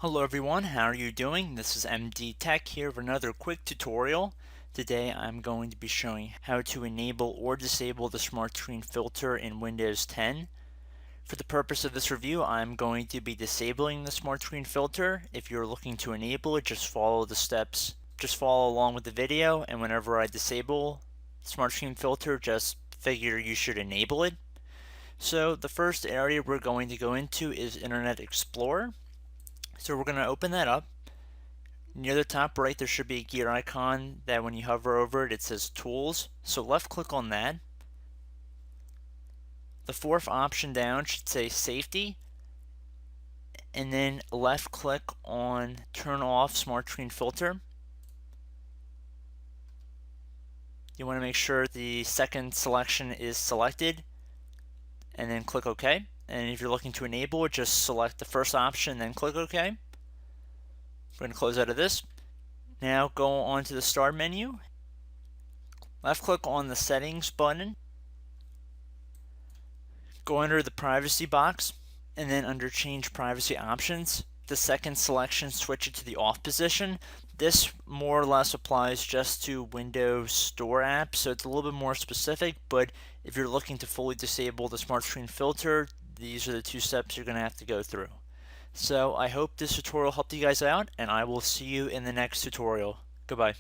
Hello everyone, how are you doing? This is MD Tech here for another quick tutorial. Today I'm going to be showing how to enable or disable the SmartScreen filter in Windows 10. For the purpose of this review, I'm going to be disabling the SmartScreen filter. If you're looking to enable it, just follow the steps. Just follow along with the video, and whenever I disable SmartScreen filter, just figure you should enable it. So the first area we're going to go into is Internet Explorer. So we're going to open that up. Near the top right, there should be a gear icon that when you hover over it, it says Tools. So left click on that. The fourth option down should say Safety. And then left click on Turn Off SmartScreen Filter. You want to make sure the second selection is selected. And then click OK. And if you're looking to enable it, just select the first option, then click OK. We're going to close out of this. Now go on to the Start menu. Left click on the Settings button. Go under the Privacy box, and then under Change Privacy Options, the second selection, switch it to the off position. This more or less applies just to Windows Store apps, so it's a little bit more specific, but if you're looking to fully disable the SmartScreen filter, these are the two steps you're going to have to go through. So I hope this tutorial helped you guys out, and I will see you in the next tutorial. Goodbye.